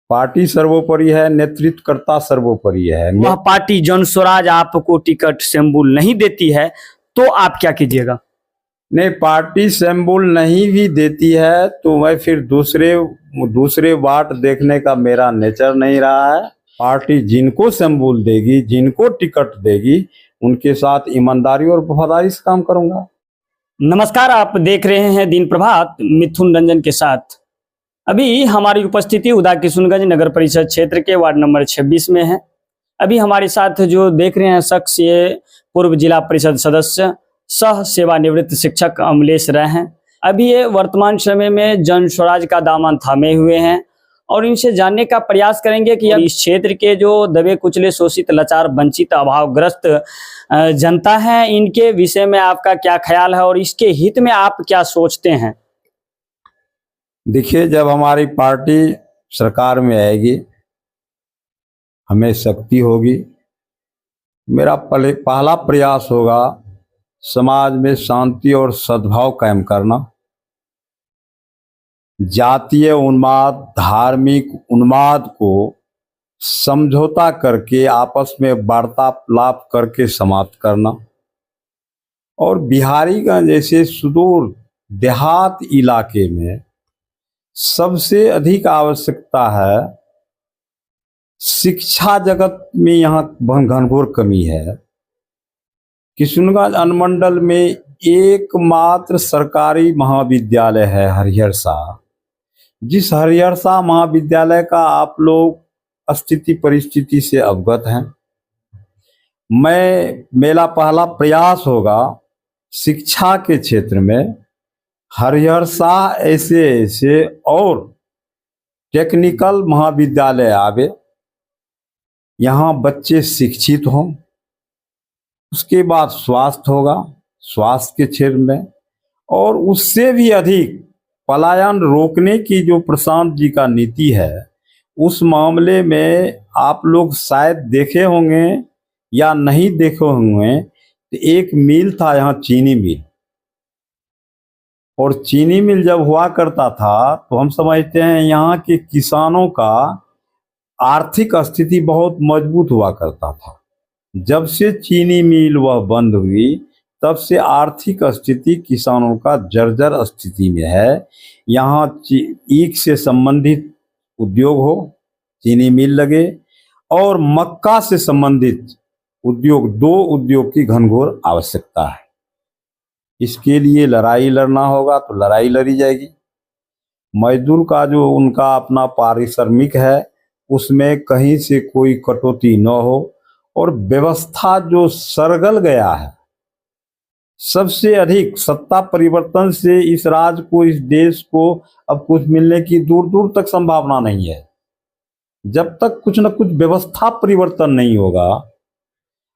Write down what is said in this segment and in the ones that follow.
Party सर्वोपरि है, नेतृत्वकर्ता सर्वोपरि है। वह पार्टी जन स्वराज आपको टिकट सिंबल नहीं देती है तो आप क्या कीजिएगा? नहीं, पार्टी सिंबल नहीं भी देती है तो मैं फिर दूसरे वार्ड देखने का मेरा नेचर नहीं रहा है। पार्टी जिनको सिंबल देगी, जिनको टिकट देगी, उनके साथ ईमानदारी और वफादारी से काम करूंगा। नमस्कार, आप देख रहे हैं दिन प्रभात मिथुन रंजन के साथ। अभी हमारी उपस्थिति उदाकिशुनगंज नगर परिषद क्षेत्र के वार्ड नंबर 26 में है। अभी हमारे साथ जो देख रहे हैं शख्स, ये पूर्व जिला परिषद सदस्य सह सेवानिवृत्त शिक्षक अमलेश राय हैं। अभी ये वर्तमान समय में जन स्वराज का दामन थामे हुए हैं और इनसे जानने का प्रयास करेंगे कि इस क्षेत्र के जो दबे कुचले, शोषित, लाचार, वंचित, अभावग्रस्त जनता है, इनके विषय में आपका क्या ख्याल है और इसके हित में आप क्या सोचते हैं? देखिए, जब हमारी पार्टी सरकार में आएगी, हमें शक्ति होगी, मेरा पहला प्रयास होगा समाज में शांति और सद्भाव कायम करना। जातीय उन्माद, धार्मिक उन्माद को समझौता करके आपस में वार्तालाप करके समाप्त करना। और बिहारीगंज जैसे सुदूर देहात इलाके में सबसे अधिक आवश्यकता है, शिक्षा जगत में यहाँ घनघोर कमी है। किशुनगंज अनुमंडल में एकमात्र सरकारी महाविद्यालय है हरिहरसा। जिस हरिहरसा महाविद्यालय का आप लोग स्थिति परिस्थिति से अवगत हैं। मेरा पहला प्रयास होगा शिक्षा के क्षेत्र में हरिहरसा ऐसे और टेक्निकल महाविद्यालय आवे, यहाँ बच्चे शिक्षित हों। उसके बाद स्वास्थ्य होगा, स्वास्थ्य के क्षेत्र में, और उससे भी अधिक पलायन रोकने की जो प्रशांत जी का नीति है, उस मामले में आप लोग शायद देखे होंगे या नहीं देखे होंगे। तो एक मिल था यहाँ, चीनी मिल, और चीनी मिल जब हुआ करता था तो हम समझते हैं यहाँ के किसानों का आर्थिक स्थिति बहुत मजबूत हुआ करता था। जब से चीनी मिल वह बंद हुई, तब से आर्थिक स्थिति किसानों का जर्जर स्थिति में है। यहाँ ईख से संबंधित उद्योग हो, चीनी मिल लगे, और मक्का से संबंधित उद्योग, दो उद्योग की घनघोर आवश्यकता है। इसके लिए लड़ाई लड़ना होगा तो लड़ाई लड़ी जाएगी। मजदूर का जो उनका अपना पारिश्रमिक है, उसमें कहीं से कोई कटौती न हो, और व्यवस्था जो सरगल गया है, सबसे अधिक सत्ता परिवर्तन से इस राज्य को, इस देश को अब कुछ मिलने की दूर दूर तक संभावना नहीं है। जब तक कुछ न कुछ व्यवस्था परिवर्तन नहीं होगा।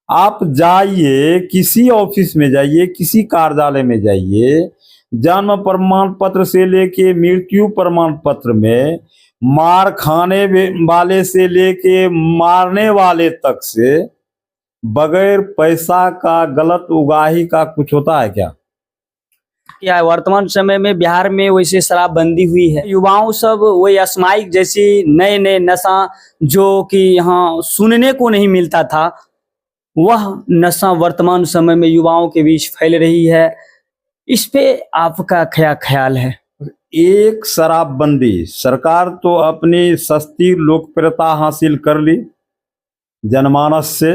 आप जाइए, किसी ऑफिस में जाइए, किसी कार्यालय में जाइए, जन्म प्रमाण पत्र से लेके मृत्यु प्रमाण पत्र में मार खाने वाले से लेके मारने वाले तक से बगैर पैसा का गलत उगाही का कुछ होता है क्या? क्या वर्तमान समय में बिहार में वैसे शराबबंदी हुई है, युवाओं सब वही अस्माइक जैसी नए नए नशा जो कि यहाँ सुनने को नहीं मिलता था, वह नशा वर्तमान समय में युवाओं के बीच फैल रही है। इस पे आपका क्या ख्याल है? एक शराबबंदी, सरकार तो अपनी सस्ती लोकप्रियता हासिल कर ली जनमानस से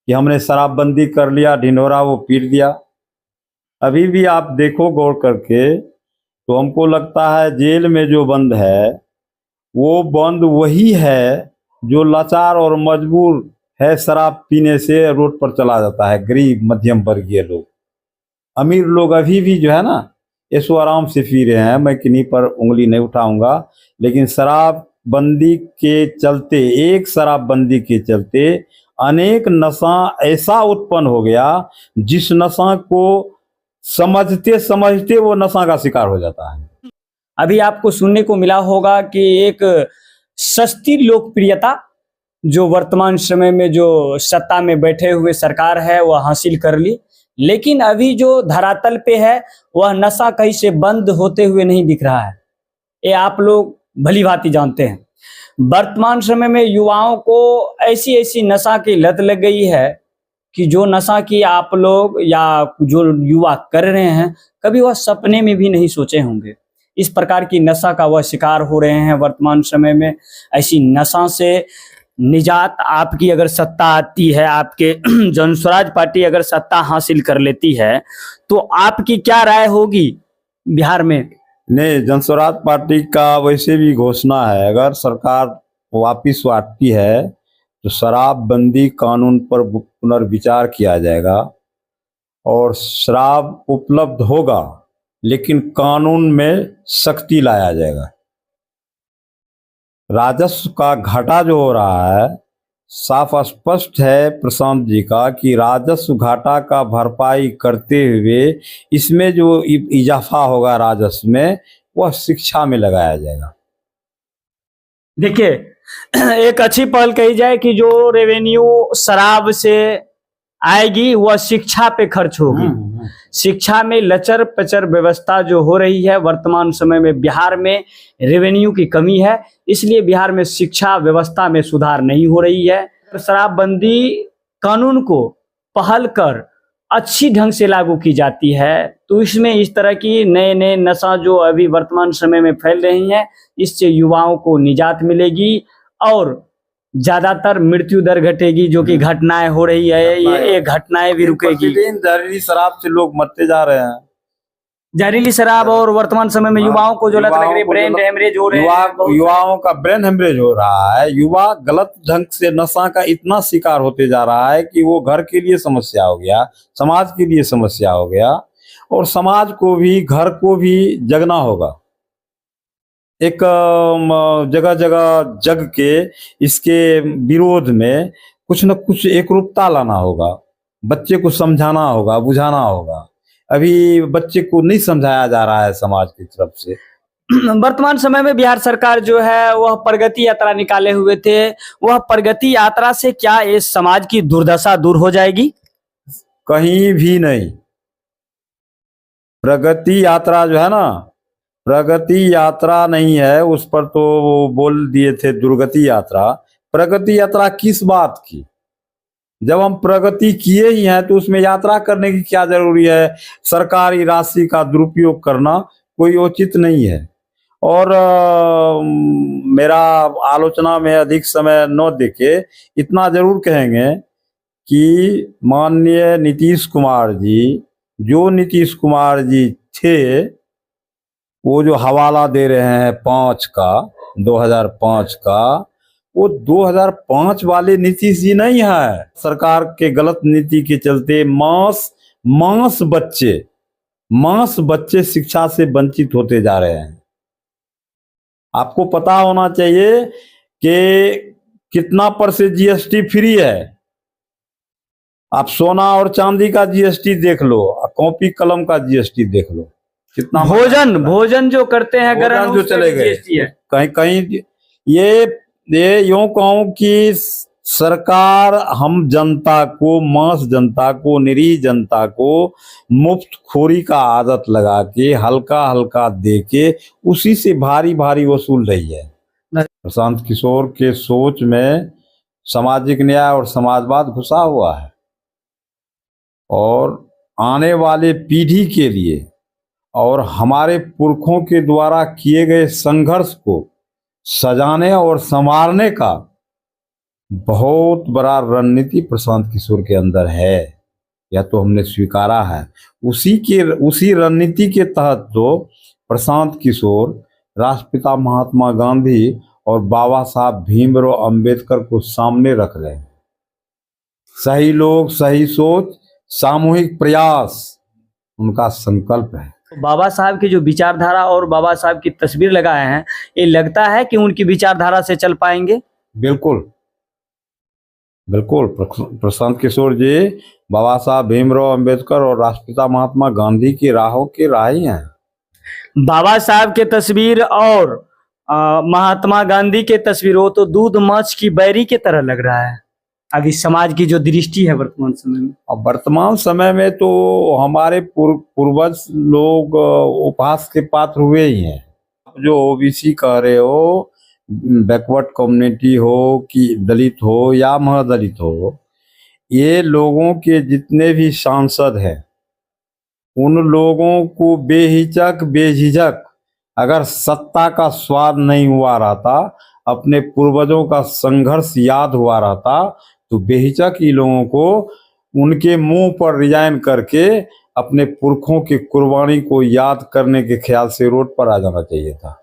कि हमने शराबबंदी कर लिया, ढिंढोरा वो पीट दिया। अभी भी आप देखो गौर करके तो हमको लगता है जेल में जो बंद है, वो बंद वही है जो लाचार और मजबूर है, शराब पीने से रोड पर चला जाता है। गरीब मध्यम वर्गीय लोग, अमीर लोग अभी भी जो है ना, ऐसो आराम से पी रहे हैं। मैं किन्हीं पर उंगली नहीं उठाऊंगा, लेकिन शराबबंदी के चलते, एक शराबबंदी के चलते अनेक नशा ऐसा उत्पन्न हो गया, जिस नशा को समझते समझते वो नशा का शिकार हो जाता है। अभी आपको सुनने को मिला होगा कि एक सस्ती लोकप्रियता जो वर्तमान समय में जो सत्ता में बैठे हुए सरकार है वह हासिल कर ली, लेकिन अभी जो धरातल पे है वह नशा कहीं से बंद होते हुए नहीं दिख रहा है। ये आप लोग भली भांति जानते हैं। वर्तमान समय में युवाओं को ऐसी ऐसी नशा की लत लग गई है कि जो नशा की आप लोग या जो युवा कर रहे हैं कभी वह सपने में भी नहीं सोचे होंगे। इस प्रकार की नशा का वह शिकार हो रहे हैं वर्तमान समय में। ऐसी नशा से निजात आपकी अगर सत्ता आती है, आपके जनस्वराज पार्टी अगर सत्ता हासिल कर लेती है तो आपकी क्या राय होगी बिहार में? नहीं, जनस्वराज पार्टी का वैसे भी घोषणा है, अगर सरकार वापिस आती है तो शराबबंदी कानून पर पुनर्विचार किया जाएगा और शराब उपलब्ध होगा लेकिन कानून में सख्ती लाया जाएगा। राजस्व का घाटा जो हो रहा है, साफ स्पष्ट है प्रशांत जी का कि राजस्व घाटा का भरपाई करते हुए इसमें जो इजाफा होगा राजस्व में वह शिक्षा में लगाया जाएगा। देखिए, एक अच्छी पहल कही जाए कि जो रेवेन्यू शराब से आएगी वह शिक्षा पे खर्च होगी। शिक्षा में लचर पचर व्यवस्था जो हो रही है वर्तमान समय में, बिहार में रेवेन्यू की कमी है, इसलिए बिहार में शिक्षा व्यवस्था में सुधार नहीं हो रही है। शराबबंदी कानून को पहल कर अच्छी ढंग से लागू की जाती है तो इसमें इस तरह की नए नए नशा जो अभी वर्तमान समय में फैल रही हैं, इससे युवाओं को निजात मिलेगी और ज्यादातर मृत्यु दर घटेगी। जो कि घटनाएं हो रही है ये घटनाएं भी रुकेगी। जहरीली शराब से लोग मरते जा रहे हैं। जहरीली शराब और वर्तमान समय में युवाओं को जो लत लग रही है, ब्रेन हेमरेज हो रहे हैं, युवाओं का ब्रेन हेमरेज हो रहा है। युवा गलत ढंग से नशा का इतना शिकार होते जा रहा है कि वो घर के लिए समस्या हो गया, समाज के लिए समस्या हो गया और समाज को भी घर को भी जगना होगा। एक जगह जगह जग के इसके विरोध में कुछ न कुछ एकरूपता लाना होगा, बच्चे को समझाना होगा, बुझाना होगा। अभी बच्चे को नहीं समझाया जा रहा है समाज की तरफ से। वर्तमान समय में बिहार सरकार जो है वह प्रगति यात्रा निकाले हुए थे, वह प्रगति यात्रा से क्या इस समाज की दुर्दशा दूर हो जाएगी? कहीं भी नहीं। प्रगति यात्रा जो है ना, प्रगति यात्रा नहीं है, उस पर तो वो बोल दिए थे दुर्गति यात्रा। प्रगति यात्रा किस बात की? जब हम प्रगति किए ही हैं तो उसमें यात्रा करने की क्या जरूरी है? सरकारी राशि का दुरुपयोग करना कोई उचित नहीं है। और मेरा आलोचना में अधिक समय न देके इतना जरूर कहेंगे कि माननीय नीतीश कुमार जी, जो नीतीश कुमार जी थे, वो जो हवाला दे रहे हैं 5 का, 2005 का, वो 2005 वाले नीतीश जी नहीं है। सरकार के गलत नीति के चलते मांस बच्चे शिक्षा से वंचित होते जा रहे हैं। आपको पता होना चाहिए कि कितना % जीएसटी फ्री है। आप सोना और चांदी का जीएसटी देख लो, कॉपी कलम का जीएसटी देख लो, कितना भोजन जो करते हैं गरम जो चले गए कहीं कहीं। ये यूं कहूं कि सरकार हम जनता को, मांस जनता को, निरीह जनता को मुफ्त खोरी का आदत लगा के हल्का हल्का दे के उसी से भारी भारी वसूल रही है। प्रशांत किशोर के सोच में सामाजिक न्याय और समाजवाद घुसा हुआ है और आने वाले पीढ़ी के लिए और हमारे पुरखों के द्वारा किए गए संघर्ष को सजाने और संवारने का बहुत बड़ा रणनीति प्रशांत किशोर के अंदर है, या तो हमने स्वीकारा है। उसी रणनीति के तहत तो प्रशांत किशोर राष्ट्रपिता महात्मा गांधी और बाबा साहब भीमराव अंबेडकर को सामने रख रहे हैं। सही लोग, सही सोच, सामूहिक प्रयास उनका संकल्प है। बाबा साहब की जो विचारधारा और बाबा साहब की तस्वीर लगाए हैं, ये लगता है कि उनकी विचारधारा से चल पाएंगे? बिल्कुल बिल्कुल। प्रशांत किशोर जी बाबा साहब भीमराव अंबेडकर और राष्ट्रपिता महात्मा गांधी की राहों के राही हैं। बाबा साहब के तस्वीर और महात्मा गांधी के तस्वीरों तो दूध माछ की बैरी की तरह लग रहा है अभी समाज की जो दृष्टि है वर्तमान समय में। अब वर्तमान समय में तो हमारे पूर्वज लोग उपहास के पात्र हुए ही हैं। जो ओबीसी कह रहे हो, बैकवर्ड कम्युनिटी हो कि दलित हो या महादलित हो, ये लोगों के जितने भी सांसद हैं उन लोगों को बेहिचक बेझिझक अगर सत्ता का स्वाद नहीं हुआ रहता, अपने पूर्वजों का संघर्ष याद हुआ रहता, तो बेहिचक ही लोगों को उनके मुंह पर रिजाइन करके अपने पुरखों की कुर्बानी को याद करने के ख्याल से रोड पर आ जाना चाहिए था।